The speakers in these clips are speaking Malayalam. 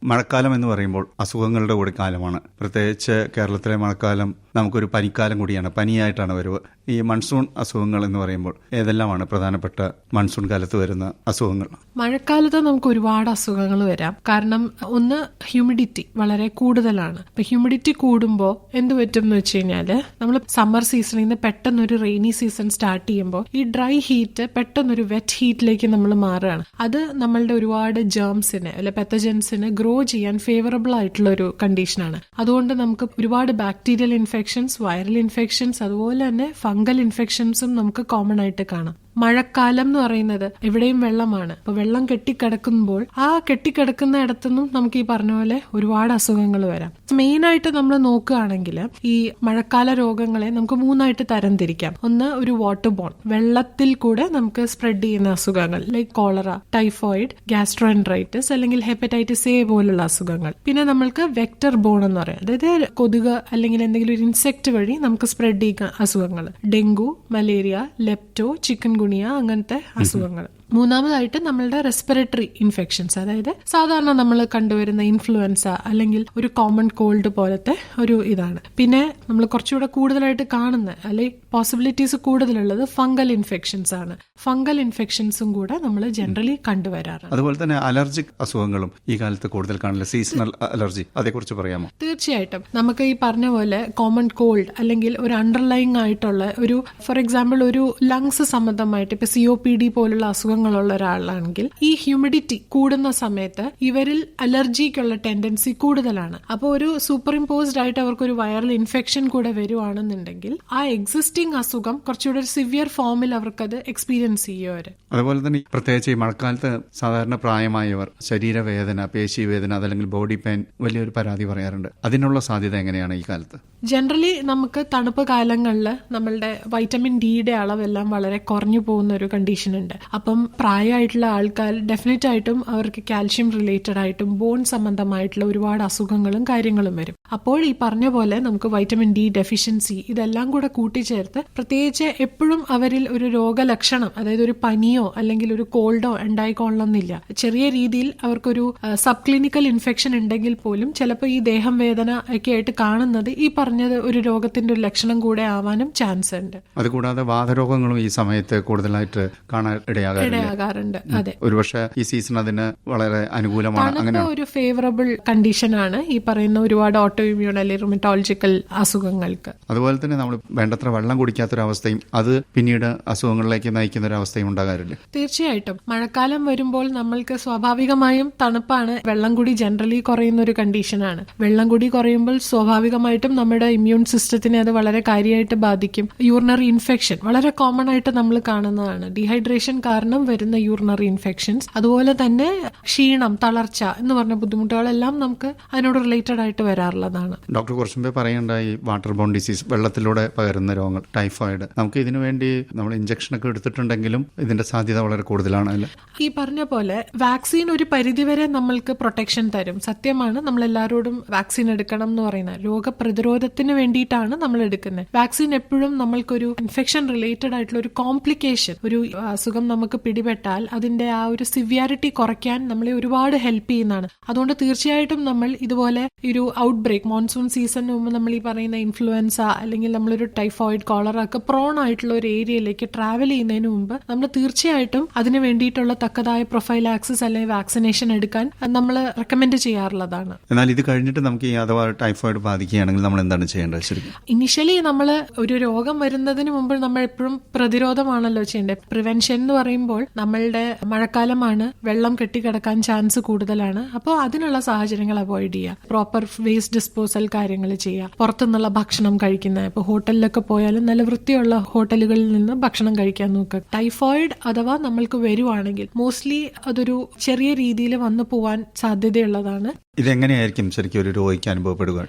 മഴക്കാലം എന്ന് പറയുമ്പോൾ അസുഖങ്ങളുടെ കൂടി കാലമാണ്. പ്രത്യേകിച്ച് കേരളത്തിലെ മഴക്കാലം നമുക്കൊരു പനിക്കാലം കൂടിയാണ്. പനിയായിട്ടാണ് വരുക. ഈ മൺസൂൺ അസുഖങ്ങൾ എന്ന് പറയുമ്പോൾ ഏതെല്ലാമാണ് പ്രധാനപ്പെട്ട മൺസൂൺ കാലത്ത് വരുന്ന അസുഖങ്ങൾ? മഴക്കാലത്ത് നമുക്ക് ഒരുപാട് അസുഖങ്ങൾ വരാം. കാരണം ഒന്ന്, ഹ്യൂമിഡിറ്റി വളരെ കൂടുതലാണ്. ഇപ്പൊ ഹ്യൂമിഡിറ്റി കൂടുമ്പോൾ എന്ത് പറ്റും എന്ന് വെച്ച് കഴിഞ്ഞാല് നമ്മൾ സമ്മർ സീസണിൽ നിന്ന് പെട്ടെന്നൊരു റെയിനി സീസൺ സ്റ്റാർട്ട് ചെയ്യുമ്പോൾ ഈ ഡ്രൈ ഹീറ്റ് പെട്ടെന്നൊരു വെറ്റ് ഹീറ്റിലേക്ക് നമ്മൾ മാറുകയാണ്. അത് നമ്മളുടെ ഒരുപാട് ജേംസിന് അല്ലെ പെത്തജൻസിന് ഗ്രോ ചെയ്യാൻ ഫേവറബിൾ ആയിട്ടുള്ള ഒരു കണ്ടീഷനാണ്. അതുകൊണ്ട് നമുക്ക് ഒരുപാട് ബാക്ടീരിയൽ ഇൻഫെക്ഷൻസ്, വൈറൽ ഇൻഫെക്ഷൻസ്, അതുപോലെ തന്നെ ഫംഗൽ ഇൻഫെക്ഷൻസും നമുക്ക് കോമൺ ആയിട്ട് കാണാം. മഴക്കാലം എന്ന് പറയുന്നത് എവിടെയും വെള്ളമാണ്. അപ്പൊ വെള്ളം കെട്ടിക്കിടക്കുമ്പോൾ ആ കെട്ടിക്കിടക്കുന്ന ഇടത്തുനിന്നും നമുക്ക് ഈ പറഞ്ഞ പോലെ ഒരുപാട് അസുഖങ്ങൾ വരാം. മെയിൻ ആയിട്ട് നമ്മൾ നോക്കുകയാണെങ്കിൽ ഈ മഴക്കാല രോഗങ്ങളെ നമുക്ക് മൂന്നായിട്ട് തരംതിരിക്കാം. ഒന്ന്, ഒരു വാട്ടർ ബോൺ, വെള്ളത്തിൽ കൂടെ നമുക്ക് സ്പ്രെഡ് ചെയ്യുന്ന അസുഖങ്ങൾ ലൈക്ക് കോളറ, ടൈഫോയിഡ്, ഗ്യാസ്ട്രോഎൻട്രൈറ്റിസ് അല്ലെങ്കിൽ ഹെപ്പറ്റൈറ്റിസ് എ പോലുള്ള അസുഖങ്ങൾ. പിന്നെ നമ്മൾക്ക് വെക്ടർ ബോൺ എന്ന് പറയാം, അതായത് കൊതുക് അല്ലെങ്കിൽ എന്തെങ്കിലും ഒരു ഇൻസെക്ട് വഴി നമുക്ക് സ്പ്രെഡ് ചെയ്യുന്ന അസുഖങ്ങൾ, ഡെങ്കു, മലേറിയ, ലെപ്റ്റോ, ചിക്കൻ അങ്ങനത്തെ അസുഖങ്ങൾ. മൂന്നാമതായിട്ട് നമ്മളുടെ റെസ്പിറേറ്ററി ഇൻഫെക്ഷൻസ്, അതായത് സാധാരണ നമ്മൾ കണ്ടുവരുന്ന ഇൻഫ്ലുവൻസ അല്ലെങ്കിൽ ഒരു കോമൺ കോൾഡ് പോലത്തെ ഒരു ഇതാണ്. പിന്നെ നമ്മൾ കുറച്ചുകൂടെ കൂടുതലായിട്ട് കാണുന്ന അല്ലെങ്കിൽ പോസിബിലിറ്റീസ് കൂടുതലുള്ളത് ഫംഗൽ ഇൻഫെക്ഷൻസ് ആണ്. ഫംഗൽ ഇൻഫെക്ഷൻസും കൂടെ നമ്മൾ ജനറലി കണ്ടുവരാറുണ്ട്. അതുപോലെ തന്നെ അലർജിക് അസുഖങ്ങളും ഈ കാലത്ത് കൂടുതൽ കാണില്ല. സീസണൽ അലർജി, അതേക്കുറിച്ച് പറയാമോ? തീർച്ചയായിട്ടും. നമുക്ക് ഈ പറഞ്ഞ പോലെ കോമൺ കോൾഡ് അല്ലെങ്കിൽ ഒരു അണ്ടർലൈങ് ആയിട്ടുള്ള ഒരു, ഫോർ എക്സാമ്പിൾ, ഒരു ലങ്സ് സംബന്ധമായിട്ട് ഇപ്പൊ COPD പോലുള്ള അസുഖങ്ങളുള്ള ഒരാളാണെങ്കിൽ ഈ ഹ്യൂമിഡിറ്റി കൂടുന്ന സമയത്ത് ഇവരിൽ അലർജിക്കുള്ള ടെൻഡൻസി കൂടുതലാണ്. അപ്പോൾ ഒരു സൂപ്പർ ഇമ്പോസ്ഡ് ആയിട്ട് അവർക്ക് ഒരു വൈറൽ ഇൻഫെക്ഷൻ കൂടെ വരുവാണെന്നുണ്ടെങ്കിൽ ആ എക്സിസ്റ്റിംഗ് അസുഖം കുറച്ചുകൂടെ ഒരു സിവിയർ ഫോമിൽ അവർക്കത് എക്സ്പീരിയൻസ് ചെയ്യുവര്. അതുപോലെ തന്നെ പ്രത്യേകിച്ച് ഈ മഴക്കാലത്ത് സാധാരണ പ്രായമായവർ ശരീരവേദന, പേശിവേദന, അതല്ലെങ്കിൽ ബോഡി പെയിൻ വലിയൊരു പരാതി പറയാറുണ്ട്. അതിനുള്ള സാധ്യത എങ്ങനെയാണ് ഈ കാലത്ത്? ജനറലി നമുക്ക് തണുപ്പ് കാലങ്ങളിൽ നമ്മളുടെ വൈറ്റമിൻ ഡിയുടെ അളവെല്ലാം വളരെ കുറഞ്ഞു പോകുന്ന ഒരു കണ്ടീഷൻ ഉണ്ട്. അപ്പം പ്രായമായിട്ടുള്ള ആൾക്കാർ ഡെഫിനറ്റ് ആയിട്ടും അവർക്ക് കാൽഷ്യം റിലേറ്റഡ് ആയിട്ടും ബോൺ സംബന്ധമായിട്ടുള്ള ഒരുപാട് അസുഖങ്ങളും കാര്യങ്ങളും വരും. അപ്പോൾ ഈ പറഞ്ഞ പോലെ നമുക്ക് വൈറ്റമിൻ ഡി ഡെഫിഷ്യൻസി ഇതെല്ലാം കൂടെ കൂട്ടിച്ചേർത്ത്, പ്രത്യേകിച്ച് എപ്പോഴും അവരിൽ ഒരു രോഗലക്ഷണം, അതായത് ഒരു പനിയോ അല്ലെങ്കിൽ ഒരു കോൾഡോ ഉണ്ടായിക്കൊള്ളണമെന്നില്ല. ചെറിയ രീതിയിൽ അവർക്കൊരു സബ് ക്ലിനിക്കൽ ഇൻഫെക്ഷൻ ഉണ്ടെങ്കിൽ പോലും ചിലപ്പോൾ ഈ ദേഹം വേദന ഒക്കെ ആയിട്ട് കാണുന്നത് ഈ പറഞ്ഞത് ഒരു രോഗത്തിന്റെ ഒരു ലക്ഷണം കൂടെ ആവാനും ചാൻസ് ഉണ്ട്. അതുകൂടാതെ വാതരോഗങ്ങളും ഈ സമയത്ത് കൂടുതലായിട്ട് കാണാൻ ഇടയാകാറുണ്ട്. അതെ, ഒരുപക്ഷെ ഈ സീസൺ അതിന് വളരെ അനുകൂലമാണ്. അങ്ങനെ ഒരു ഫേവറബിൾ കണ്ടീഷനാണ് ഈ പറയുന്ന ഒരുപാട് ഓട്ടോ ഇമ്മ്യൂൺ അല്ലെങ്കിൽ റുമറ്റോളജിക്കൽ അസുഖങ്ങൾക്ക്. അതുപോലെ തന്നെ നമ്മൾ വേണ്ടത്ര വെള്ളം കുടിക്കാത്തൊരവസ്ഥയും അത് പിന്നീട് അസുഖങ്ങളിലേക്ക് നയിക്കുന്ന ഒരു അവസ്ഥയും ഉണ്ടാകാറില്ല. തീർച്ചയായിട്ടും. മഴക്കാലം വരുമ്പോൾ നമ്മൾക്ക് സ്വാഭാവികമായും തണുപ്പാണ്. വെള്ളം കൂടി ജനറലി കുറയുന്ന ഒരു കണ്ടീഷനാണ്. വെള്ളം കൂടി കുറയുമ്പോൾ സ്വാഭാവികമായിട്ടും നമ്മുടെ ഇമ്മ്യൂൺ സിസ്റ്റത്തിനെ അത് വളരെ കാര്യമായിട്ട് ബാധിക്കും. യൂറിനറി ഇൻഫെക്ഷൻ വളരെ കോമൺ ആയിട്ട് നമ്മൾ കാണുന്നതാണ്. ഡീഹൈഡ്രേഷൻ കാരണം വരുന്ന യൂറിനറി ഇൻഫെക്ഷൻസ്, അതുപോലെ തന്നെ ക്ഷീണം, തളർച്ച എന്ന് പറഞ്ഞ ബുദ്ധിമുട്ടുകളെല്ലാം നമുക്ക് അതിനോട് റിലേറ്റഡ് ആയിട്ട് വരാറുള്ളതാണ്. ഡോക്ടർ കുറച്ചുമ്പേ പറയണ്ടായി വാട്ടർ ബോൺ ഡിസീസ്, വെള്ളത്തിലൂടെ പകരുന്ന രോഗങ്ങൾ, ടൈഫോയിഡ്. നമുക്ക് ഇതിനു വേണ്ടി നമ്മൾ ഇഞ്ചക്ഷൻ ഒക്കെ എടുത്തിട്ടുണ്ടെങ്കിലും ഇതിന്റെ സാധ്യത വളരെ കൂടുതലാണ് അല്ലേ? ഈ പറഞ്ഞ പോലെ വാക്സിൻ ഒരു പരിധിവരെ നമ്മൾക്ക് പ്രൊട്ടക്ഷൻ തരും. സത്യമാണ്, നമ്മൾ എല്ലാവരോടും വാക്സിൻ എടുക്കണം എന്ന് പറയുന്നത് രോഗപ്രതിരോധത്തിന് വേണ്ടിയിട്ടാണ് നമ്മൾ എടുക്കുന്നത്. വാക്സിൻ എപ്പോഴും നമ്മൾക്കൊരു ഇൻഫെക്ഷൻ റിലേറ്റഡ് ആയിട്ടുള്ള ഒരു കോംപ്ലിക്കേഷൻ, ഒരു അസുഖം നമുക്ക് പിടിപെട്ടാൽ അതിന്റെ ആ ഒരു സിവിയാരിറ്റി കുറയ്ക്കാൻ നമ്മളെ ഒരുപാട് ഹെൽപ്പ് ചെയ്യുന്നതാണ്. അതുകൊണ്ട് തീർച്ചയായിട്ടും നമ്മൾ ഇതുപോലെ ഒരു ഔട്ട് ബ്രേക്ക്, മോൺസൂൺ സീസണിന് മുമ്പ് നമ്മൾ ഈ പറയുന്ന ഇൻഫ്ലുവൻസ അല്ലെങ്കിൽ നമ്മളൊരു ടൈഫോയിഡ്, കോളറ ഒക്കെ പ്രോൺ ആയിട്ടുള്ള ഒരു ഏരിയയിലേക്ക് ട്രാവൽ ചെയ്യുന്നതിന് മുമ്പ് നമ്മൾ തീർച്ചയായിട്ടും അതിന് വേണ്ടിയിട്ടുള്ള തക്കതായ പ്രൊഫൈലാക്സിസ് അല്ലെങ്കിൽ വാക്സിനേഷൻ എടുക്കാൻ നമ്മൾ റെക്കമെൻഡ് ചെയ്യാറുള്ളതാണ്. എന്നാൽ ഇത് കഴിഞ്ഞിട്ട് നമുക്ക് ഈ അഥവാ ടൈഫോയിഡ് ബാധിക്കുകയാണെങ്കിൽ നമ്മൾ എന്താണ് ചെയ്യേണ്ടത്? ശരിക്കും ഇനിഷ്യലി നമ്മൾ ഒരു രോഗം വരുന്നതിന് മുമ്പ് നമ്മൾ എപ്പോഴും പ്രതിരോധമാണല്ലോ ചെയ്യേണ്ടത്. പ്രിവെൻഷൻ എന്ന് പറയുമ്പോൾ നമ്മളുടെ മഴക്കാലമാണ്, വെള്ളം കെട്ടിക്കിടക്കാൻ ചാൻസ് കൂടുതലാണ്. അപ്പോൾ അതിനുള്ള സാഹചര്യങ്ങൾ അവോയ്ഡ് ചെയ്യുക, പ്രോപ്പർ വേസ്റ്റ് ഡിസ്പോസൽ കാര്യങ്ങൾ ചെയ്യുക, പുറത്തുനിന്നുള്ള ഭക്ഷണം കഴിക്കുന്ന, ഇപ്പോൾ ഹോട്ടലിലൊക്കെ പോയാലും നല്ല വൃത്തിയുള്ള ഹോട്ടലുകളിൽ നിന്ന് ഭക്ഷണം കഴിക്കാൻ നോക്കുക. ടൈഫോയിഡ് അഥവാ നമ്മൾക്ക് വരുവാണെങ്കിൽ മോസ്റ്റ്ലി അതൊരു ചെറിയ രീതിയിൽ വന്നു പോവാൻ സാധ്യതയുള്ളതാണ്. ഇതെങ്ങനെയായിരിക്കും ശരിക്കും ഒരു രോഗിക്ക് അനുഭവപ്പെടുക?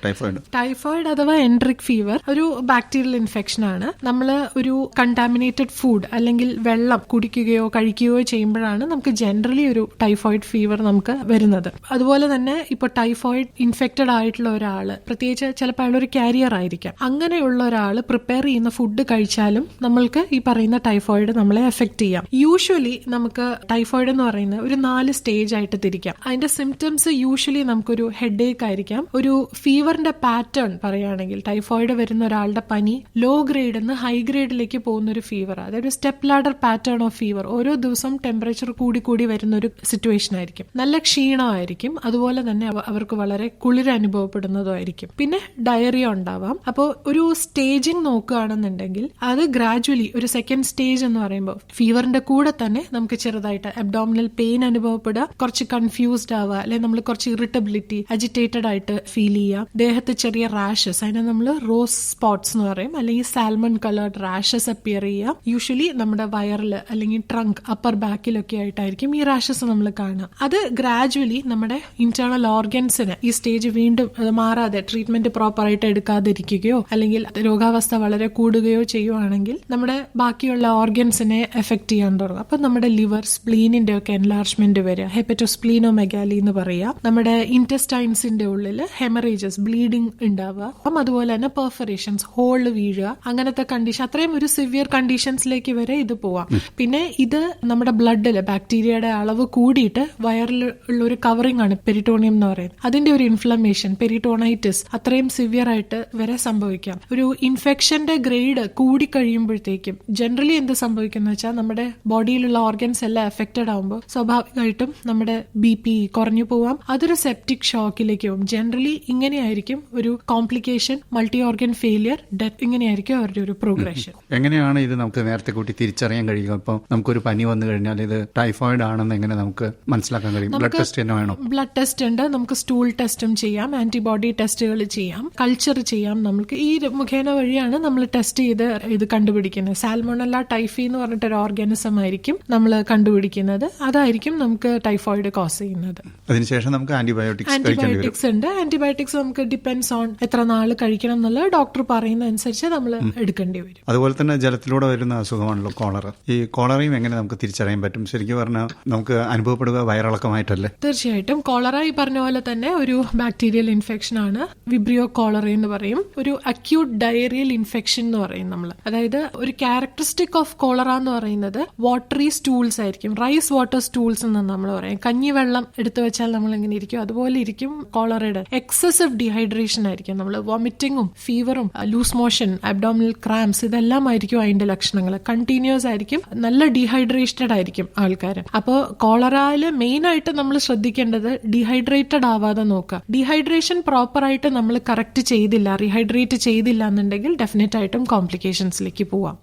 ടൈഫോയിഡ് അഥവാ എൻട്രിക് ഫീവർ ഒരു ബാക്ടീരിയൽ ഇൻഫെക്ഷൻ ആണ്. നമ്മൾ ഒരു കണ്ടാമിനേറ്റഡ് ഫുഡ് അല്ലെങ്കിൽ വെള്ളം കുടിക്കുകയോ കഴിക്കുകയോ ചെയ്യുമ്പോഴാണ് നമുക്ക് ജനറലി ഒരു ടൈഫോയിഡ് ഫീവർ നമുക്ക് വരുന്നത്. അതുപോലെ തന്നെ ഇപ്പോൾ ടൈഫോയിഡ് ഇൻഫെക്റ്റഡ് ആയിട്ടുള്ള ഒരാള്, പ്രത്യേകിച്ച് ചിലപ്പോൾ അയാളൊരു കാരിയർ ആയിരിക്കാം, അങ്ങനെയുള്ള ഒരാൾ പ്രിപ്പയർ ചെയ്യുന്ന ഫുഡ് കഴിച്ചാലും നമ്മൾക്ക് ഈ പറയുന്ന ടൈഫോയിഡ് നമ്മളെ എഫക്ട് ചെയ്യാം. യൂഷ്വലി നമുക്ക് ടൈഫോയിഡ് എന്ന് പറയുന്നത് ഒരു 4 സ്റ്റേജ് ആയിട്ട് തിരിക്കാം. അതിന്റെ സിംറ്റംസ് യൂഷ്വലി നമുക്കൊരു ഹെഡേക്ക് ആയിരിക്കാം. ഒരു ഫീവറിന്റെ പാറ്റേൺ പറയുകയാണെങ്കിൽ ടൈഫോയിഡ് വരുന്ന ഒരാളുടെ പനി ലോ ഗ്രേഡ് നിന്ന് ഹൈ ഗ്രേഡിലേക്ക് പോകുന്ന ഒരു ഫീവർ, അതായത് step ladder pattern of fever. ഓരോ ദിവസം ടെമ്പറേച്ചർ കൂടി വരുന്ന ഒരു സിറ്റുവേഷൻ ആയിരിക്കും. നല്ല ക്ഷീണമായിരിക്കും, അതുപോലെ തന്നെ അവർക്ക് വളരെ കുളിർ അനുഭവപ്പെടുന്നതുമായിരിക്കും. പിന്നെ ഡയറിയ ഉണ്ടാവാം. അപ്പോൾ ഒരു സ്റ്റേജിങ് നോക്കുകയാണെന്നുണ്ടെങ്കിൽ അത് ഗ്രാജുവലി ഒരു സെക്കൻഡ് സ്റ്റേജ് എന്ന് പറയുമ്പോൾ ഫീവറിന്റെ കൂടെ തന്നെ നമുക്ക് ചെറുതായിട്ട് അബ്ഡോമിനൽ പെയിൻ അനുഭവപ്പെടുക, കുറച്ച് കൺഫ്യൂസ്ഡ് ആവുക, അല്ലെങ്കിൽ നമ്മൾ കുറച്ച് ഇറിറ്റബിലിറ്റി, അജിറ്റേറ്റഡ് ആയിട്ട് ഫീൽ ചെയ്യുക, ദേഹത്ത് ചെറിയ റാഷസ്, അതിനെ നമ്മൾ റോസ് സ്പോട്ട്സ് എന്ന് പറയും, അല്ലെങ്കിൽ സാൽമൺ കളേർഡ് റാഷസ് അപ്പിയർ ചെയ്യുക. യൂഷ്വലി നമ്മുടെ വയറിൽ അല്ലെങ്കിൽ ട്രങ്ക് അപ്പർ ബാക്കിലൊക്കെ ആയിട്ടായിരിക്കും ഈ റാഷസ് നമ്മൾ കാണുക. അത് ഗ്രാജുവലി നമ്മുടെ ഇന്റേണൽ ഓർഗൻസിന് ഈ സ്റ്റേജ് വീണ്ടും മാറാതെ ട്രീറ്റ്മെന്റ് പ്രോപ്പറായിട്ട് എടുക്കാതിരിക്കുകയോ അല്ലെങ്കിൽ രോഗാവസ്ഥ വളരെ കൂടുകയോ ചെയ്യുവാണെങ്കിൽ നമ്മുടെ ബാക്കിയുള്ള ഓർഗൻസിനെ എഫക്ട് ചെയ്യാൻ തുടങ്ങും. അപ്പൊ നമ്മുടെ ലിവർ, സ്പ്ലീനിന്റെ ഒക്കെ എൻലാർജ്മെന്റ് വരിക, ഹെപ്പറ്റോസ്പ്ലീനോമെഗാലി എന്ന് പറയുക, നമ്മുടെ ഇന്റസ്റ്റൈൻസിന്റെ ഉള്ളിൽ ഹെമറേജസ്, ബ്ലീഡിംഗ് ഉണ്ടാവുക, അപ്പം അതുപോലെ തന്നെ പെർഫറേഷൻസ്, ഹോള് വീഴുക, അങ്ങനത്തെ കണ്ടീഷൻ, അത്രയും ഒരു സിവിയർ കണ്ടീഷൻസിലേക്ക് വരെ ഇത് പോവാം. പിന്നെ ഇത് നമ്മുടെ ബ്ലഡില് ബാക്ടീരിയയുടെ അളവ് കൂടിയിട്ട് വയറിൽ ഉള്ള ഒരു കവറിംഗ് ആണ് പെരിറ്റോണിയം എന്ന് പറയുന്നത്. അതിന്റെ ഒരു ഇൻഫ്ലമേഷൻ, പെരിറ്റോണൈറ്റിസ്, അത്രയും സിവിയർ ആയിട്ട് വരെ സംഭവിക്കാം. ഒരു ഇൻഫെക്ഷന്റെ ഗ്രേഡ് കൂടി കഴിയുമ്പോഴത്തേക്കും ജനറലി എന്ത് സംഭവിക്കുന്ന വെച്ചാൽ നമ്മുടെ ബോഡിയിലുള്ള ഓർഗൻസ് എല്ലാം എഫക്റ്റഡ് ആകുമ്പോൾ സ്വാഭാവികമായിട്ടും നമ്മുടെ BP കുറഞ്ഞു പോവാം. അതൊരു സെപ്റ്റിക് ഷോക്കിലേക്ക് പോകും. ജനറലി ഇങ്ങനെയായിരിക്കും ഒരു complication, multi organ failure, death, ഇങ്ങനെയായിരിക്കും അവരുടെ ഒരു പ്രോഗ്രഷൻ. എങ്ങനെയാണ് ഇത് നമുക്ക് നേരത്തെ കൂട്ടി തിരിച്ചറിയാൻ കഴിയുക? ഇപ്പം നമുക്കൊരു പനി വന്നു കഴിഞ്ഞാൽ ഇത് ടൈഫോയിഡ് ആണെന്ന് എങ്ങനെ നമുക്ക് മനസ്സിലാക്കാൻ കഴിയും? ബ്ലഡ് ടെസ്റ്റ് തന്നെ വേണം? ബ്ലഡ് ടെസ്റ്റ് ഉണ്ട്, നമുക്ക് സ്റ്റൂൾ ടെസ്റ്റും ചെയ്യാം, ആന്റിബോഡി ടെസ്റ്റുകൾ ചെയ്യാം, കൾച്ചർ ചെയ്യാം. നമുക്ക് ഈ മുഖേന വഴിയാണ് നമ്മൾ ടെസ്റ്റ് ചെയ്ത് ഇത് കണ്ടുപിടിക്കുന്നത്. സാൽമോണല്ല ടൈഫി എന്ന് പറഞ്ഞിട്ടൊരു ഓർഗാനിസം ആയിരിക്കും നമ്മൾ കണ്ടുപിടിക്കുന്നത്. അതായിരിക്കും നമുക്ക് ടൈഫോയിഡ് കോസ് ചെയ്യുന്നത്. അതിനുശേഷം നമുക്ക് ആന്റിബയോട്ടിക്സ് ഉണ്ട്. ആന്റിബയോട്ടിക്സ് നമുക്ക് ഡിപ്പെൻഡ്സ് ഓൺ എത്ര നാൾ കഴിക്കണം എന്നുള്ളത് ഡോക്ടർ പറയുന്ന അനുസരിച്ച് നമ്മൾ എടുക്കേണ്ടി വരും. അതുപോലെ തന്നെ ജലത്തിലൂടെ വരുന്ന അസുഖമാണല്ലോ കോളറ. ഈ കോളറയും എങ്ങനെ നമുക്ക് തിരിച്ചറിയാൻ പറ്റും? ശരിക്കും പറഞ്ഞാൽ നമുക്ക് അനുഭവപ്പെടുക വയറിളക്കമായിട്ടല്ലേ? തീർച്ചയായിട്ടും. കോളറ ഈ പറഞ്ഞ പോലെ തന്നെ ഒരു ബാക്ടീരിയൽ ഇൻഫെക്ഷൻ ആണ്. വിബ്രിയോ കോളറ എന്ന് പറയും. ഒരു അക്യൂട്ട് ഡയറിയൽ ഇൻഫെക്ഷൻ എന്ന് പറയും നമ്മൾ. അതായത് ഒരു ക്യാരക്ടറിസ്റ്റിക് ഓഫ് കോളറ എന്ന് പറയുന്നത് വാട്ടറി സ്റ്റൂൾസ് ആയിരിക്കും. റൈസ് വാട്ടർ സ്റ്റൂൾസ് എന്ന് നമ്മൾ പറയും. കഞ്ഞിവെള്ളം എടുത്തു വെച്ചാൽ നമ്മൾ എങ്ങനെ ഇരിക്കും അതുപോലെ ഇരിക്കും കോളറയുടെ. എക്സസീവ് ഡീഹൈഡ്രേഷൻ ആയിരിക്കും. നമ്മൾ വോമിറ്റിങ്ങും ഫീവറും ലൂസ് മോഷൻ, അബ്ഡോമിനൽ ക്രാംസ്, ഇതെല്ലാം ആയിരിക്കും അതിന്റെ ലക്ഷണങ്ങൾ. കണ്ടിന്യൂസ് ആയിരിക്കും, നല്ല ഡീഹൈഡ്രേറ്റഡ് ആയിരിക്കും ആൾക്കാർ. അപ്പോൾ കോളറയില് മെയിൻ ആയിട്ട് നമ്മൾ ശ്രദ്ധിക്കേണ്ടത് ഡീഹൈഡ്രേറ്റഡ് ആവാതെ നോക്കുക. ഡീഹൈഡ്രേഷൻ പ്രോപ്പർ ആയിട്ട് നമ്മൾ കറക്റ്റ് ചെയ്തില്ല, റീഹൈഡ്രേറ്റ് ചെയ്തില്ല എന്നുണ്ടെങ്കിൽ ഡെഫിനറ്റ് ആയിട്ടും കോംപ്ലിക്കേഷൻസിലേക്ക് പോവാം.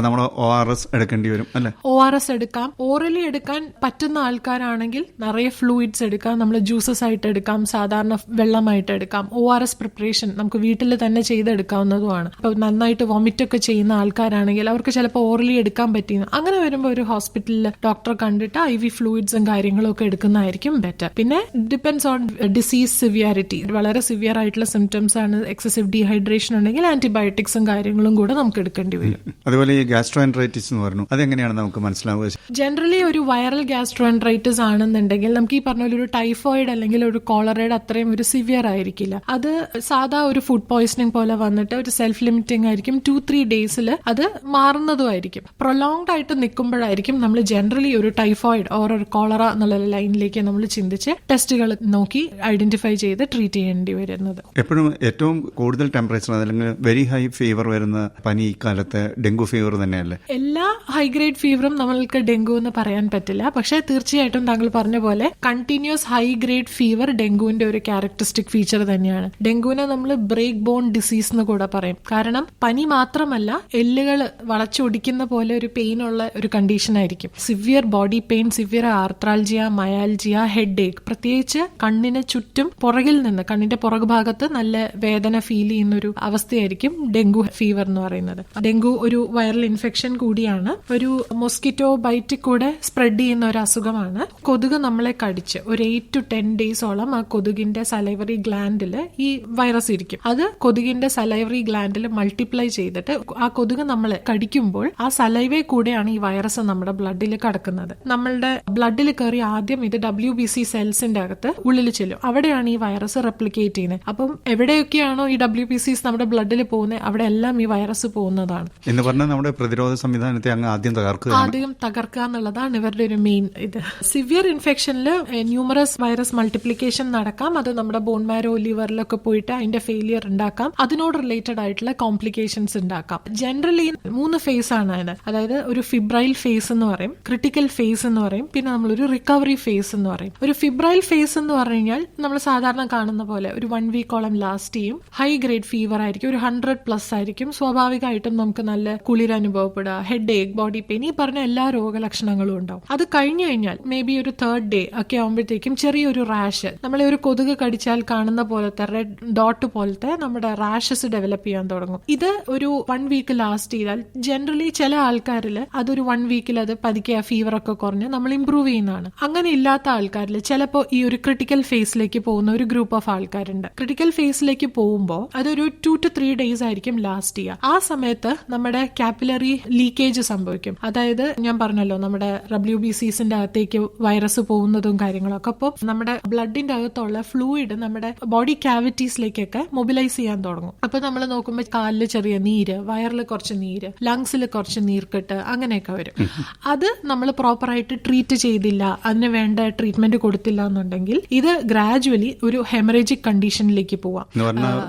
നമ്മൾ ORS എടുക്കേണ്ടി വരും അല്ലെ? ORS എടുക്കാം. ഓറലി എടുക്കാൻ പറ്റുന്ന ആൾക്കാരാണെങ്കിൽ നിറയെ ഫ്ലൂയിഡ്സ് എടുക്കാം. നമ്മൾ ജ്യൂസസ് ആയിട്ട് എടുക്കാം, സാധാരണ വെള്ളമായിട്ട് എടുക്കാം. ORS പ്രിപ്പറേഷൻ നമുക്ക് വീട്ടിൽ തന്നെ ചെയ്തെടുക്കാവുന്നതുമാണ്. അപ്പൊ നന്നായിട്ട് വോമിറ്റ് ഒക്കെ ചെയ്യുന്ന ആൾക്കാരാണെങ്കിൽ അവർക്ക് ചിലപ്പോൾ ഓറലി എടുക്കാൻ പറ്റിയെന്ന്. അങ്ങനെ വരുമ്പോൾ ഒരു ഹോസ്പിറ്റലിൽ ഡോക്ടറെ കണ്ടിട്ട് IV ഫ്ലൂയിഡ്സും കാര്യങ്ങളും ഒക്കെ എടുക്കുന്നതായിരിക്കും ബെറ്റർ. പിന്നെ ഡിപ്പെൻഡ്സ് ഓൺ ഡിസീസ് സിവിയാരിറ്റി. വളരെ സിവിയർ ആയിട്ടുള്ള സിംറ്റംസ് ആണ്, എക്സസീവ് ഡീഹൈഡ്രേഷൻ ഉണ്ടെങ്കിൽ ആന്റിബയോട്ടിക്സും കാര്യങ്ങളും കൂടെ നമുക്ക് എടുക്കേണ്ടി വരും. അതുപോലെ ഈ ഗ്യാസ്ട്രോഎൻട്രൈറ്റിസ് എന്ന് പറഞ്ഞു, അതെങ്ങനെയാണ് നമുക്ക് മനസ്സിലാവുക? ജനറലി ഒരു വൈറൽ ഗ്യാസ്ട്രോഎൻട്രൈറ്റിസ് ആണെന്നുണ്ടെങ്കിൽ നമുക്ക് ഈ പറഞ്ഞ ഒരു ടൈഫോയിഡ് അല്ലെങ്കിൽ ഒരു കോളറയുടെ അത്രയും ഒരു സിവിയർ ആയിരിക്കില്ല. അത് സാധാ ഒരു ഫുഡ് പോയ്സണിംഗ് പോലെ വന്നിട്ട് ഒരു സെൽഫ് ലിമിറ്റിംഗ് ആയിരിക്കും. 2-3 ഡേയ്സിൽ അത് മാറുന്നതുമായിരിക്കും. പ്രൊലോങ്ഡ് ആയിട്ട് നിൽക്കുമ്പോഴായിരിക്കും നമ്മൾ ജനറലി ഒരു ടൈഫോയിഡ് ഓർ ഒരു കോളറ എന്നുള്ള ലൈനിലേക്ക് നമ്മൾ ചിന്തിച്ച് ടെസ്റ്റുകൾ നോക്കി ഐഡന്റിഫൈ ചെയ്ത് ട്രീറ്റ് ചെയ്യേണ്ടി വരുന്നത്. എപ്പോഴും ഏറ്റവും കൂടുതൽ ടെമ്പറേച്ചർ അല്ലെങ്കിൽ വെരി ഹൈ ഫീവർ വരുന്ന പനി ഈ കാലത്ത് ഡെങ്കു ഫീവർ തന്നെയല്ലേ? എല്ലാ ഹൈ ഗ്രേഡ് ഫീവറും നമ്മൾക്ക് ഡെങ്കു എന്ന് പറയാൻ പറ്റില്ല. പക്ഷേ തീർച്ചയായിട്ടും താങ്കൾ പറഞ്ഞ പോലെ കണ്ടിന്യൂസ് ഹൈ ഗ്രേഡ് ഫീവർ ഡെങ്കുവിന്റെ ഒരു ക്യാരക്ടറിസ്റ്റിക് ഫീച്ചർ തന്നെയാണ്. ഡെങ്കുവിനെ നമ്മൾ ബ്രേക്ക് ബോൺ ഡിസീസ് എന്ന് കൂടെ പറയും. കാരണം പനി മാത്രമല്ല, എല്ലുകൾ വളച്ചൊടിക്കുന്ന പോലെ ഒരു പെയിൻ ഉള്ള ഒരു കണ്ടീഷൻ ആയിരിക്കും. Severe body pain, severe arthralgia, myalgia, headache, പ്രത്യേകിച്ച് കണ്ണിന് ചുറ്റും പുറകിൽ നിന്ന് കണ്ണിന്റെ പുറകു ഭാഗത്ത് നല്ല വേദന ഫീൽ ചെയ്യുന്ന ഒരു അവസ്ഥയായിരിക്കും ഡെങ്കു ഫീവർ എന്ന് പറയുന്നത്. ഡെങ്കു ഒരു വൈറൽ ഇൻഫെക്ഷൻ കൂടിയാണ്. ഒരു മോസ്കിറ്റോ ബൈറ്റിൽ കൂടെ സ്പ്രെഡ് ചെയ്യുന്ന ഒരു അസുഖമാണ്. കൊതുക് നമ്മളെ കടിച്ച് ഒരു 8 to 10 ഡേയ്സോളം ആ കൊതുകിന്റെ സലൈവറി ഗ്ലാൻഡിൽ ഈ വൈറസ് ഇരിക്കും. അത് കൊതുകിന്റെ സലൈവറി ഗ്ലാൻഡിൽ മൾട്ടിപ്ലൈ ചെയ്തിട്ട് ആ കൊതുക് നമ്മളെ കടിക്കുമ്പോൾ ആ സലൈവേ കൂടെയാണ് ഈ വൈറസ് നമ്മുടെ ബ്ലഡിൽ കടക്കുന്നത്. നമ്മളുടെ ബ്ലഡിൽ കയറി ആദ്യം ഇത് WBC സെൽസിന്റെ അകത്ത് ഉള്ളിൽ ചെല്ലും. അവിടെയാണ് ഈ വൈറസ് റെപ്ലിക്കേറ്റ് ചെയ്യുന്നത്. അപ്പം എവിടെയൊക്കെയാണോ ഈ WBCs നമ്മുടെ ബ്ലഡിൽ പോകുന്നത് അവിടെ എല്ലാം ഈ വൈറസ് പോകുന്നതാണ്. എന്ന് പറഞ്ഞാൽ നമ്മുടെ പ്രതിരോധ സംവിധാനത്തെ ആദ്യം തകർക്കുക എന്നുള്ളതാണ് ഇവരുടെ ഒരു മെയിൻ ഇത്. സിവിയർ ഇൻഫെക്ഷനിൽ ന്യൂമറസ് വൈറസ് മൾട്ടിപ്ലിക്കേഷൻ കോംപ്ലിക്കേഷൻ നടക്കാം. അത് നമ്മുടെ ബോൺ മാരോ ലിവറിലൊക്കെ പോയിട്ട് അതിന്റെ ഫെയിലിയർ ഉണ്ടാക്കാം. അതിനോട് റിലേറ്റഡ് ആയിട്ടുള്ള കോംപ്ലിക്കേഷൻസ് ഉണ്ടാക്കാം. ജനറലി 3 ഫേസ് ആണ് അതിന്. അതായത് ഒരു ഫിബ്രൈൽ ഫേസ് എന്ന് പറയും, ക്രിട്ടിക്കൽ ഫേസ് എന്ന് പറയും, പിന്നെ നമ്മളൊരു റിക്കവറി ഫേസ് എന്ന് പറയും. ഒരു ഫിബ്രൈൽ ഫേസ് എന്ന് പറഞ്ഞു കഴിഞ്ഞാൽ നമ്മൾ സാധാരണ കാണുന്ന പോലെ ഒരു 1 വീക്കോളം ലാസ്റ്റ് ചെയ്യും. ഹൈ ഗ്രേഡ് ഫീവർ ആയിരിക്കും, ഒരു 100+ ആയിരിക്കും. സ്വാഭാവികമായിട്ടും നമുക്ക് നല്ല കുളിർ അനുഭവപ്പെടുക, ഹെഡ് ഏക്ക്, ബോഡി പെയിൻ, ഈ പറഞ്ഞ എല്ലാ രോഗലക്ഷണങ്ങളും ഉണ്ടാവും. അത് കഴിഞ്ഞു കഴിഞ്ഞാൽ മേ ബി ഒരു 3rd ഡേ ഒക്കെ ആകുമ്പോഴത്തേക്കും ചെറിയൊരു റാഷ്, നമ്മളെ ഒരു കൊതുക് കടിച്ചാൽ കാണുന്ന പോലത്തെ റെഡ് ഡോട്ട് പോലത്തെ നമ്മുടെ റാഷസ് ഡെവലപ്പ് ചെയ്യാൻ തുടങ്ങും. ഇത് ഒരു 1 വീക്ക് ലാസ്റ്റ് ചെയ്താൽ ജനറലി ചില ആൾക്കാരിൽ അതൊരു 1 വീക്കിൽ അത് പതുക്കെ ഫീവർ ഒക്കെ കുറഞ്ഞ് നമ്മൾ ഇംപ്രൂവ് ചെയ്യുന്നതാണ്. അങ്ങനെ ഇല്ലാത്ത ആൾക്കാരിൽ ചിലപ്പോൾ ഈ ഒരു ക്രിട്ടിക്കൽ ഫേസിലേക്ക് പോകുന്ന ഒരു ഗ്രൂപ്പ് ഓഫ് ആൾക്കാരുണ്ട്. ക്രിട്ടിക്കൽ ഫേസിലേക്ക് പോകുമ്പോൾ അതൊരു 2 to 3 ഡേയ്സ് ആയിരിക്കും ലാസ്റ്റ് ചെയ്യുക. ആ സമയത്ത് നമ്മുടെ കാപ്പിലറി ലീക്കേജ് സംഭവിക്കും. അതായത് ഞാൻ പറഞ്ഞല്ലോ നമ്മുടെ WBCസിന്റെ അകത്തേക്ക് വൈറസ് പോകുന്നതും കാര്യങ്ങളൊക്കെ. അപ്പോൾ നമ്മുടെ ബ്ലഡിന്റെ അകത്തുള്ള ഫ്ലൂയിഡ് നമ്മുടെ ബോഡി കാവിറ്റീസിലേക്കൊക്കെ മൊബിലൈസ് ചെയ്യാൻ തുടങ്ങും. അപ്പൊ നമ്മൾ നോക്കുമ്പോൾ കാലിൽ ചെറിയ നീര്, വയറിൽ കുറച്ച് നീര്, ലങ്സിൽ കുറച്ച് നീർക്കെട്ട്, അങ്ങനെയൊക്കെ വരും. അത് നമ്മൾ പ്രോപ്പറായിട്ട് ട്രീറ്റ് ചെയ്തില്ല, അതിന് വേണ്ട ട്രീറ്റ്മെന്റ് കൊടുത്തില്ല എന്നുണ്ടെങ്കിൽ ഇത് ഗ്രാജുവലി ഒരു ഹെമറേജിക് കണ്ടീഷനിലേക്ക് പോവാം,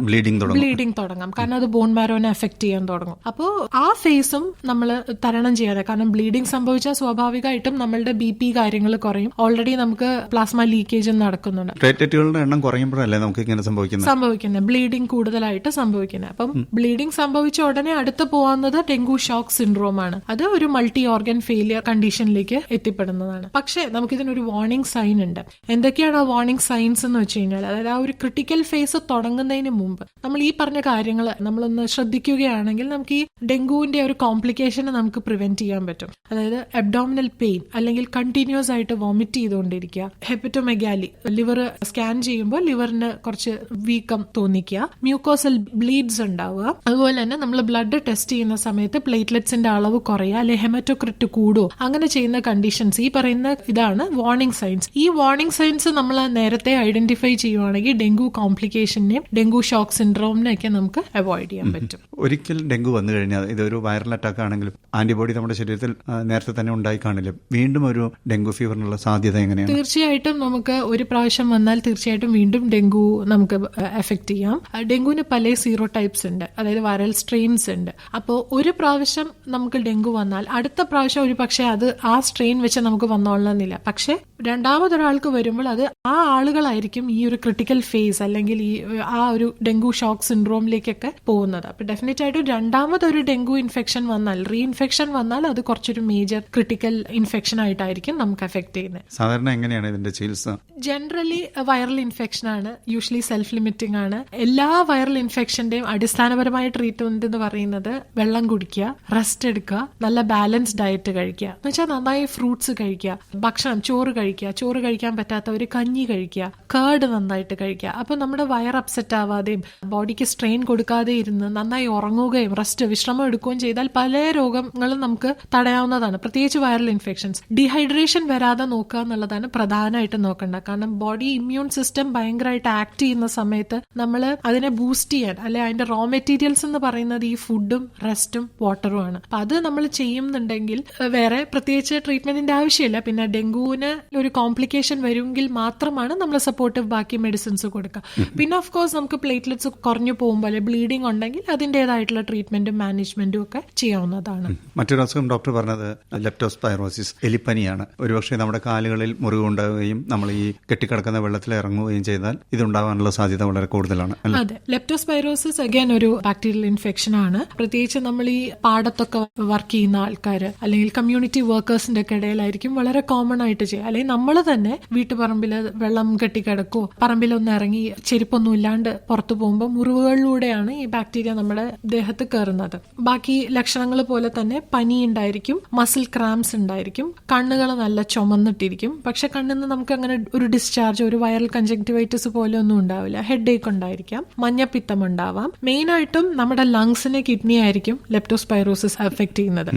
ബ്ലീഡിംഗ് തുടങ്ങാം. കാരണം അത് ബോൺ മാരോനെ എഫക്ട് ചെയ്യാൻ തുടങ്ങും. അപ്പോൾ ആ ഫേസും നമ്മൾ തരണം ചെയ്യാതെ, കാരണം ബ്ലീഡിംഗ് സംഭവിച്ചാൽ സ്വാഭാവികമായിട്ടും നമ്മളുടെ BP കാര്യങ്ങൾ കുറയും. ഓൾറെഡി നമുക്ക് പ്ലാസ്മ ലീക്കേജ് നടക്കുന്നുണ്ട്. പ്ലേറ്റ്ലെറ്റുകളുടെ എണ്ണം കുറയുമ്പോഴല്ലേ നമുക്ക് ഇങ്ങനെ സംഭവിക്കുന്നത്, ബ്ലീഡിംഗ് കൂടുതലായിട്ട് സംഭവിക്കുന്നത്. അപ്പം ബ്ലീഡിംഗ് സംഭവിച്ച ഉടനെ അടുത്ത് പോകുന്നത് ഡെങ്കു ഷോക്ക് സിൻഡ്രോം ആണ്. അത് ഒരു മൾട്ടി ഓർഗൻ ഫെയിലിയർ കണ്ടീഷനിലേക്ക് എത്തിപ്പെടുന്നതാണ്. പക്ഷേ നമുക്കിതിനൊരു വാർണിംഗ് സൈൻ ഉണ്ട്. എന്തൊക്കെയാണ് ആ വാർണിംഗ് സൈൻസ് എന്ന് വെച്ച് കഴിഞ്ഞാൽ, അതായത് ആ ഒരു ക്രിട്ടിക്കൽ ഫേസ് തുടങ്ങുന്നതിന് മുമ്പ് നമ്മൾ ഈ പറഞ്ഞ കാര്യങ്ങൾ നമ്മളൊന്ന് ശ്രദ്ധിക്കുകയാണെങ്കിൽ നമുക്ക് ഈ ഡെങ്കുവിന്റെ ഒരു കോംപ്ലിക്കേഷനെ നമുക്ക് പ്രിവെന്റ് ചെയ്യാൻ പറ്റും. അതായത് അബ്ഡോമിനൽ പെയിൻ, അല്ലെങ്കിൽ കണ്ടിന്യൂസ് ആയിട്ട് വോമിറ്റ് ചെയ്തുകൊണ്ടിരിക്കുക, ഹെപ്പറ്റോമെഗാലി, ലിവർ സ്കാൻ ചെയ്യുമ്പോൾ ലിവറിന് കുറച്ച് വീക്കം തോന്നിക്കുക, മ്യൂക്കോസൽ ബ്ലീഡ്സ് ഉണ്ടാവുക, അതുപോലെ തന്നെ നമ്മൾ ബ്ലഡ് ടെസ്റ്റ് ചെയ്യുന്ന സമയത്ത് പ്ലേറ്റ്ലെറ്റ്സിന്റെ അളവ് കുറയുക, അല്ലെങ്കിൽ ഹെമറ്റോക്രിറ്റ് കൂടുക, അങ്ങനെ ചെയ്യുന്ന കണ്ടീഷൻസ്, ഈ പറയുന്ന ഇതാണ് വാർണിംഗ് സൈൻസ്. ഈ വാർണിംഗ് സൈൻസ് നമ്മൾ നേരത്തെ ഐഡന്റിഫൈ ചെയ്യുവാണെങ്കിൽ ഡെങ്കു കോംപ്ലിക്കേഷനെയും ഡെങ്കു ഷോക്ക് സിൻഡ്രോമിനെയൊക്കെ നമുക്ക് അവോയ്ഡ് ചെയ്യാൻ പറ്റും. ഒരിക്കൽ ഡെങ്കു വന്നു കഴിഞ്ഞാൽ ഇതൊരു വൈറൽ അറ്റാക്ക് ആണെങ്കിലും ആന്റിബോഡി നമ്മുടെ ശരീരത്തിൽ നേരത്തെ തന്നെ ഉണ്ടായി കാണില്ല, വീണ്ടും ഒരു ഡെങ്കു ഫീവറിനുള്ള സാധ്യത എങ്ങനെയാണ്? തീർച്ചയായിട്ടും നമുക്ക് ഒരു പ്രാവശ്യം വന്നാൽ തീർച്ചയായിട്ടും വീണ്ടും ഡെങ്കു നമുക്ക് എഫക്ട് ചെയ്യാം. ഡെങ്കുവിന് പല സീറോ ടൈപ്സ് ഉണ്ട്, അതായത് വൈറൽ സ്ട്രെയിൻസ് ഉണ്ട്. അപ്പോൾ ഒരു പ്രാവശ്യം നമുക്ക് ഡെങ്കു വന്നാൽ അടുത്ത പ്രാവശ്യം ഒരു പക്ഷേ അത് ആ സ്ട്രെയിൻ വെച്ച് നമുക്ക് വന്നോളണമെന്നില്ല. പക്ഷെ രണ്ടാമതൊരാൾക്ക് വരുമ്പോൾ അത് ആ ആളുകളായിരിക്കും ഈ ഒരു ക്രിട്ടിക്കൽ ഫേസ് അല്ലെങ്കിൽ ഈ ആ ഒരു ഡെങ്കു ഷോക്ക് സിൻഡ്രോമിലേക്കൊക്കെ പോകുന്നത്. അപ്പൊ ഡെഫിനറ്റ് ആയിട്ട് രണ്ടാമതൊരു ഡെങ്കു ഇൻഫെക്ഷൻ വന്നാൽ, റീഇൻഫെക്ഷൻ വന്നാൽ അത് കുറച്ചൊരു മേജർ ക്രിട്ടിക്കൽ ഇൻഫെക്ഷൻ ആയിട്ടായിരിക്കും നമുക്ക് എഫക്ട് ചെയ്യുന്നത്. സാധാരണ എങ്ങനെയാണ് ഇതിന്റെ ചികിത്സ? ജനറലി വൈറൽ ഇൻഫെക്ഷൻ ആണ്, യൂഷ്വലി സെൽഫ് ലിമിറ്റിംഗ് ആണ്. എല്ലാ വൈറൽ ഇൻഫെക്ഷന്റെയും അടിസ്ഥാനപരമായ ട്രീറ്റ്മെന്റ് എന്ന് പറയുന്നത് വെള്ളം കുടിക്കുക, റെസ്റ്റ് എടുക്കുക, നല്ല ബാലൻസ് ഡയറ്റ് കഴിക്കുക, എന്ന് വെച്ചാൽ നന്നായി ഫ്രൂട്ട്സ് കഴിക്കുക, ഭക്ഷണം ചോറ് കഴിക്കുക, ചോറ് കഴിക്കാൻ പറ്റാത്തവർ കഞ്ഞി കഴിക്കുക, കേർഡ് നന്നായിട്ട് കഴിക്കുക. അപ്പൊ നമ്മുടെ വയർ അപ്സെറ്റ് ആവാതെയും ബോഡിക്ക് സ്ട്രെയിൻ കൊടുക്കാതെ ഇരുന്ന് നന്നായി ഉറങ്ങുകയും വിശ്രമം എടുക്കുകയും ചെയ്താൽ പല രോഗങ്ങളും നമുക്ക് തടയാവുന്നതാണ്, പ്രത്യേകിച്ച് വൈറൽ ഇൻഫെക്ഷൻസ്. ഡീഹൈഡ്രേഷൻ വരാതെ നോക്കുക എന്നുള്ളതാണ് പ്രധാനമായിട്ട് നോക്കേണ്ടത്. കാരണം ബോഡി ഇമ്മ്യൂൺ സിസ്റ്റം ഭയങ്കരമായിട്ട് ആക്ട് ചെയ്യുന്ന സമയത്ത് നമ്മൾ അതിനെ ബൂസ്റ്റ് ചെയ്യാൻ, അല്ലെ അതിന്റെ റോ മെറ്റീരിയൽസ് എന്ന് പറയുന്നത് ഈ ഫുഡും റെസ്റ്റും വാട്ടറും ആണ്. അപ്പൊ അത് നമ്മൾ ചെയ്യുന്നുണ്ടെങ്കിൽ വേറെ പ്രത്യേകിച്ച് ട്രീറ്റ്മെന്റിന്റെ ആവശ്യമില്ല. പിന്നെ ഡെങ്കുവിന് ഒരു കോംപ്ലിക്കേഷൻ വരുമെങ്കിൽ മാത്രമാണ് നമ്മൾ സപ്പോർട്ടീവ് ബാക്കി മെഡിസിൻസ് കൊടുക്കുക. പിന്നെ ഓഫ് കോഴ്സ് നമുക്ക് പ്ലേറ്റ്ലെറ്റ്സ് കുറഞ്ഞു പോകുമ്പോൾ ബ്ലീഡിംഗ് ഉണ്ടെങ്കിൽ അതിൻ്റെതായിട്ടുള്ള ട്രീറ്റ്മെന്റും മാനേജ്മെന്റും ഒക്കെ ചെയ്യാവുന്നതാണ്. മറ്റൊരു അസുഖം ഡോക്ടർ പറഞ്ഞത് ലെപ്റ്റോസ്പൈറോസിസ്, എലിപ്പനിയാണ്. ഒരുപക്ഷെ നമ്മുടെ കാലുകളിൽ മുറിവുണ്ടാവുകയും നമ്മൾ ഈ കെട്ടിക്കിടക്കുന്ന വെള്ളത്തിൽ ഇറങ്ങുകയും ചെയ്താൽ ഇതുണ്ടാകാനുള്ള സാധ്യത വളരെ കൂടുതലാണ്. അതെ, ലെപ്റ്റോസ്പൈറോസിസ് അഗൈൻ ഒരു ബാക്ടീരിയൽ ഇൻഫെക്ഷൻ ആണ്. പ്രത്യേകിച്ച് നമ്മൾ ഈ പാടത്തൊക്കെ വർക്ക് ചെയ്യുന്ന ആൾക്കാർ അല്ലെങ്കിൽ കമ്മ്യൂണിറ്റി വർക്കേഴ്സിന്റെ ഒക്കെ ഇടയിലായിരിക്കും വളരെ കോമൺ ആയിട്ട് ചെയ്യുക. അല്ലെങ്കിൽ നമ്മൾ തന്നെ വീട്ടുപറമ്പിൽ വെള്ളം കെട്ടിക്കിടക്കോ പറമ്പിലൊന്നും ഇറങ്ങി ചെരുപ്പൊന്നും ഇല്ലാണ്ട് പുറത്തു പോകുമ്പോൾ മുറിവുകളിലൂടെയാണ് ഈ ബാക്ടീരിയ നമ്മുടെ ദേഹത്ത് കയറുന്നത്. ബാക്കി ലക്ഷണങ്ങൾ പോലെ തന്നെ പനി ഉണ്ടായിരിക്കും, മസിൽ ക്രാംസ് ഉണ്ടായിരിക്കും, കണ്ണുകൾ നല്ല ചുമന്നിട്ടിരിക്കും. പക്ഷെ കണ്ണിൽ നിന്ന് നമുക്ക് അങ്ങനെ ഒരു ഡിസ്ചാർജ്, ഒരു വൈറൽ കൺജങ്ക്റ്റിവൈറ്റിസ് പോലെ ഒന്നും ഉണ്ടാവില്ല. ഹെഡ് ഏക്ക് ഉണ്ടായിരിക്കാം, മഞ്ഞപ്പിത്തം ഉണ്ടാവാം. മെയിൻ ആയിട്ടും നമ്മുടെ ലങ്സിനെ, കിഡ്നി ആയിരിക്കും ലെപ്റ്റോസ്പൈറോസിസ് എഫക്ട് ചെയ്യുന്നത്.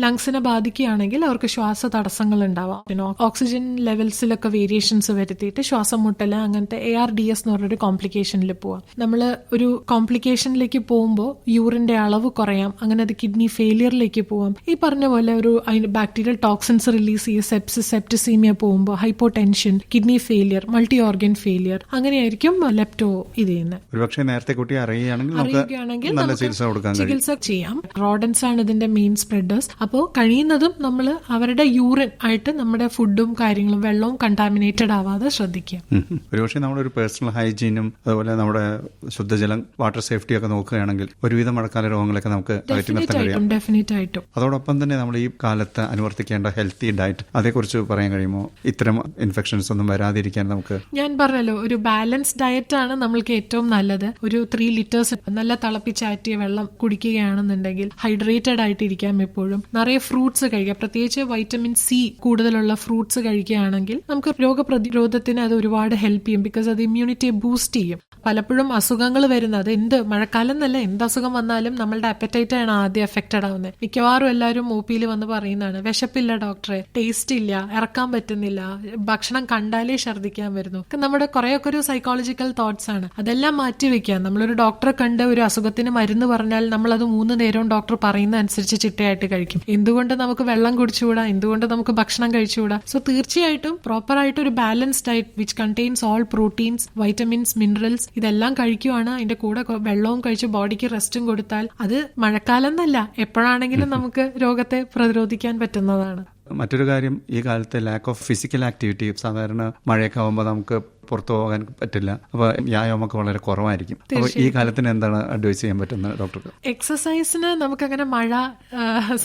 ലങ്സിനെ ബാധിക്കുകയാണെങ്കിൽ അവർക്ക് ശ്വാസ തടസ്സങ്ങൾ ഉണ്ടാവാം. പിന്നെ ഓക്സിജൻ ലെവൽസിലൊക്കെ വേരിയേഷൻസ് വരുത്തിയിട്ട് ശ്വാസം മുട്ടൽ അങ്ങനത്തെ ARDS എന്ന് പറഞ്ഞൊരു കോംപ്ലിക്കേഷനിൽ പോവാം. നമ്മൾ ഒരു കോംപ്ലിക്കേഷനിലേക്ക് പോകുമ്പോൾ യൂറിന്റെ അളവ് കുറയാം, അങ്ങനെ അത് കിഡ്നി ഫെയിലിയറിലേക്ക് പോവാം. ഈ പറഞ്ഞ പോലെ ഒരു ബാക്ടീരിയൽ ടോക്സിൻസ് റിലീസ് ചെയ്യുക, സെപ്സിസ്, സെപ്റ്റിസീമിയ പോകുമ്പോൾ hypotension, kidney failure, multi organ failure, അങ്ങനെയായിരിക്കും ലെപ്റ്റോ ഇത് ചെയ്യുന്നത്. ഒരുപക്ഷെ നേരത്തെ കുട്ടി അറിയുകയാണെങ്കിൽ നല്ല ചികിത്സ കൊടുക്കാൻ ചികിത്സ ചെയ്യാം. റോഡൻസ് ആണ് ഇതിന്റെ മെയിൻ സ്പ്രെഡേഴ്സ്. അപ്പോൾ കഴിയുന്നതും നമ്മൾ അവരുടെ യൂറിൻ ആയിട്ട് നമ്മുടെ ഫുഡും കാര്യങ്ങളും വെള്ളവും കണ്ടാമിനേറ്റഡ് ആവാതെ ശ്രദ്ധിക്കുക. ഒരുപക്ഷെ നമ്മുടെ ഒരു പേഴ്സണൽ ഹൈജീനും അതുപോലെ നമ്മുടെ ശുദ്ധജലം, വാട്ടർ സേഫ്റ്റി ഒക്കെ നോക്കുകയാണെങ്കിൽ ഒരുവിധ മഴക്കാല രോഗങ്ങളൊക്കെ നമുക്ക് അകറ്റി നിർത്താൻ കഴിയും. ഡെഫിനറ്റ് ആയിട്ടും. അതോടൊപ്പം തന്നെ നമ്മൾ ഈ കാലത്ത് അനുവർത്തിക്കേണ്ട ഹെൽത്തി ഡയറ്റ്, അതേക്കുറിച്ച് പറയാൻ കഴിയുമോ? ഇത്തരം ഇൻഫെക്ഷൻസ് ഒന്നും വരാതിരിക്കാൻ നമുക്ക്, ഞാൻ പറഞ്ഞല്ലോ, ഒരു ബാലൻസ് ഡയറ്റ് ആണ് നമ്മൾക്ക് ഏറ്റവും നല്ലത്. ഒരു 3 ലിറ്റേഴ്സ് നല്ല തിളപ്പിച്ചാറ്റിയ വെള്ളം കുടിക്കുകയാണെന്നുണ്ടെങ്കിൽ ഹൈഡ്രേറ്റഡ് ആയിട്ടിരിക്കാം. എപ്പോഴും നിറയെ ഫ്രൂട്ട്സ് കഴിക്കുക, പ്രത്യേകിച്ച് വൈറ്റമിൻ സി കൂടുതലുള്ള ഫ്രൂട്ട്സ് കഴിക്കുകയാണെങ്കിൽ നമുക്ക് രോഗപ്രതിരോധത്തിന് അത് ഒരുപാട് ഹെൽപ്പ് ചെയ്യും. ബിക്കോസ് അത് ഇമ്മ്യൂണിറ്റിയെ ബൂസ്റ്റ് ചെയ്യും. പലപ്പോഴും അസുഖങ്ങൾ വരുന്നത് മഴക്കാലം എന്നല്ല, എന്ത് അസുഖം വന്നാലും നമ്മളുടെ അപ്പറ്റൈറ്റ് ആണ് ആദ്യം എഫക്റ്റഡ് ആവുന്നത്. മിക്കവാറും എല്ലാവരും OP-യിൽ വന്ന് പറയുന്നതാണ്, വിശപ്പില്ല ഡോക്ടറെ, ടേസ്റ്റ് ഇല്ല, ഇറക്കാൻ പറ്റുന്നില്ല, ഭക്ഷണം കണ്ടാലേ ഛർദ്ദിക്കാൻ വരുന്നു. നമ്മുടെ കുറെയൊക്കെ ഒരു സൈക്കോളജിക്കൽ തോട്ട്സ് ആണ്. അതെല്ലാം മാറ്റി വെക്കുക. നമ്മളൊരു ഡോക്ടറെ കണ്ട് ഒരു അസുഖത്തിന് മരുന്ന് പറഞ്ഞാൽ നമ്മളത് 3 നേരവും ഡോക്ടർ പറയുന്ന അനുസരിച്ച് ചിട്ടയായിട്ട് കഴിക്കും. എന്തുകൊണ്ട് നമുക്ക് വെള്ളം കുടിച്ചുകൂടാ? എന്തുകൊണ്ട് നമുക്ക് ഭക്ഷണം കഴിച്ചുകൂടാ? സോ തീർച്ചയായിട്ടും പ്രോപ്പർ ആയിട്ട് ഒരു balance diet which contains all proteins, vitamins, minerals, ഇതെല്ലാം കഴിക്കുവാണ്. അതിന്റെ കൂടെ വെള്ളവും കഴിച്ച് ബോഡിക്ക് റെസ്റ്റും കൊടുത്താൽ അത് മഴക്കാലം എന്നല്ല, എപ്പോഴാണെങ്കിലും നമുക്ക് രോഗത്തെ പ്രതിരോധിക്കാൻ പറ്റുന്നതാണ്. മറ്റൊരു കാര്യം, ഈ കാലത്തെ ലാക്ക് ഓഫ് ഫിസിക്കൽ ആക്ടിവിറ്റി. സാധാരണ മഴയൊക്കെ ആകുമ്പോൾ നമുക്ക് പുറത്തു പോകാൻ പറ്റില്ല, അപ്പോൾ വ്യായാമമൊക്കെ വളരെ കുറവായിരിക്കും. അപ്പോൾ ഈ കാലത്തിന് എന്താണ് അഡ്വൈസ് ചെയ്യാൻ പറ്റുന്നത് ഡോക്ടർക്ക്? എക്സസൈസിന് നമുക്കങ്ങനെ മഴ,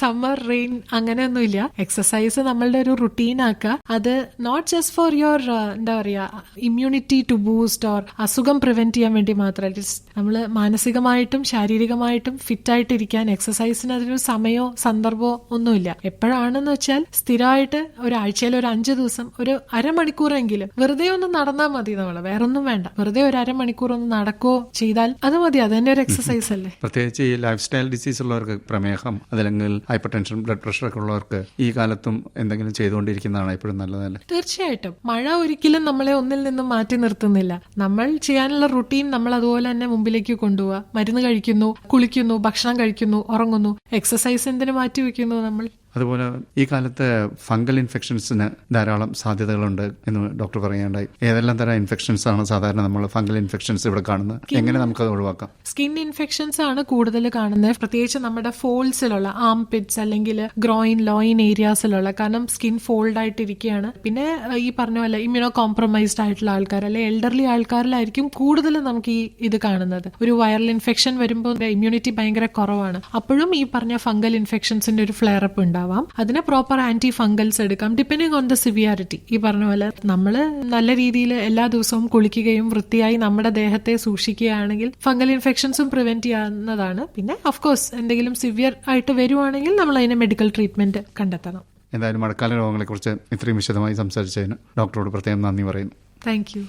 സമ്മർ, റെയിൻ അങ്ങനെയൊന്നുമില്ല. എക്സസൈസ് നമ്മളുടെ ഒരു റുട്ടീൻ ആക്കുക. അത് നോട്ട് ജസ്റ്റ് ഫോർ യുവർ എന്താ പറയാ ഇമ്മ്യൂണിറ്റി ടു ബൂസ്റ്റ് ഓർ അസുഖം പ്രിവെന്റ് ചെയ്യാൻ വേണ്ടി മാത്രമല്ല, നമ്മൾ മാനസികമായിട്ടും ശാരീരികമായിട്ടും ഫിറ്റ് ആയിട്ടിരിക്കാൻ എക്സസൈസിന് അതിനൊരു സമയമോ സന്ദർഭമോ ഒന്നുമില്ല. എപ്പോഴാണെന്ന് വെച്ചാൽ സ്ഥിരമായിട്ട് ഒരാഴ്ചയിൽ ഒരു 5 ദിവസം ഒരു അരമണിക്കൂറെങ്കിലും വെറുതെ ഒന്ന് നടന്നാൽ മതി. നമ്മള് വേറൊന്നും വേണ്ട, വെറുതെ ഒരു അരമണിക്കൂർ ഒന്ന് നടക്കോ ചെയ്താൽ അത് മതി. അത് തന്നെ ഒരു എക്സസൈസ് അല്ലേ. പ്രത്യേകിച്ച് ഈ ലൈഫ് സ്റ്റൈൽ ഡിസീസ് ഉള്ളവർക്ക്, പ്രമേഹം അതല്ലെങ്കിൽ ഹൈപ്പർ ടെൻഷൻ, ബ്ലഡ് പ്രഷർ ഒക്കെ ഉള്ളവർക്ക് ഈ കാലത്തും എന്തെങ്കിലും ചെയ്തുകൊണ്ടിരിക്കുന്നതാണ് എപ്പോഴും നല്ലതല്ലേ? തീർച്ചയായിട്ടും. മഴ ഒരിക്കലും നമ്മളെ ഒന്നിൽ നിന്നും മാറ്റി നിർത്തുന്നില്ല. നമ്മൾ ചെയ്യാനുള്ള റുട്ടീൻ നമ്മൾ അതുപോലെ തന്നെ മുമ്പിലേക്ക് കൊണ്ടുപോവുക. മരുന്ന് കഴിക്കുന്നു, കുളിക്കുന്നു, ഭക്ഷണം കഴിക്കുന്നു, ഉറങ്ങുന്നു. എക്സസൈസ് എന്തിനു മാറ്റി വെക്കുന്നു നമ്മൾ? അതുപോലെ ഈ കാലത്ത് ഫംഗൽ ഇൻഫെക്ഷൻസിന് ധാരാളം സാധ്യതകളുണ്ട് എന്ന് ഡോക്ടർ പറയുകയുണ്ടായി. ഏതെല്ലാം തരം ഇൻഫെക്ഷൻസ് ആണ് സാധാരണ നമ്മൾ ഫംഗൽ ഇൻഫെക്ഷൻസ് ഇവിടെ കാണുന്നത്? എങ്ങനെ നമുക്കത് ഒഴിവാക്കാം? സ്കിൻ ഇൻഫെക്ഷൻസ് ആണ് കൂടുതൽ കാണുന്നത്, പ്രത്യേകിച്ച് നമ്മുടെ ഫോൾസിലുള്ള ആംപിറ്റ്സ് അല്ലെങ്കിൽ ഗ്രോയിൻ, ലോയിൻ ഏരിയാസിലുള്ള. കാരണം സ്കിൻ ഫോൾഡ് ആയിട്ടിരിക്കുകയാണ്. പിന്നെ ഈ പറഞ്ഞ പോലെ ഇമ്മ്യൂണോ കോംപ്രമൈസ്ഡ് ആയിട്ടുള്ള ആൾക്കാർ അല്ലെ എൽഡർലി ആൾക്കാരിലായിരിക്കും കൂടുതൽ നമുക്ക് ഇത് കാണുന്നത്. ഒരു വൈറൽ ഇൻഫെക്ഷൻ വരുമ്പോൾ ഇമ്മ്യൂണിറ്റി ഭയങ്കര കുറവാണ്. അപ്പോഴും ഈ പറഞ്ഞ ഫംഗൽ ഇൻഫെക്ഷൻസിന്റെ ഒരു ഫ്ലെയർ അപ്പ് ഉണ്ടാവും. അതിന് പ്രോപ്പർ ആന്റി ഫംഗൽസ് എടുക്കാം ഡിപ്പെൻഡിങ് ഓൺ ദ സിവിയാരിറ്റി. ഈ പറഞ്ഞ പോലെ നമ്മൾ നല്ല രീതിയിൽ എല്ലാ ദിവസവും കുളിക്കുകയും വൃത്തിയായി നമ്മുടെ ദേഹത്തെ സൂക്ഷിക്കുകയാണെങ്കിൽ ഫംഗൽ ഇൻഫെക്ഷൻസും പ്രിവെന്റ് ചെയ്യാവുന്നതാണ്. പിന്നെ ഓഫ്കോഴ്സ് എന്തെങ്കിലും സിവിയർ ആയിട്ട് വരുവാണെങ്കിൽ നമ്മൾ അതിന് മെഡിക്കൽ ട്രീറ്റ്മെന്റ് കണ്ടെത്തണം. എന്തായാലും മഴക്കാല രോഗങ്ങളെക്കുറിച്ച് ഇത്രയും വിശദമായി സംസാരിച്ചതിന് ഡോക്ടറോട് പ്രത്യേകം നന്ദി പറയുന്നു. Thank you.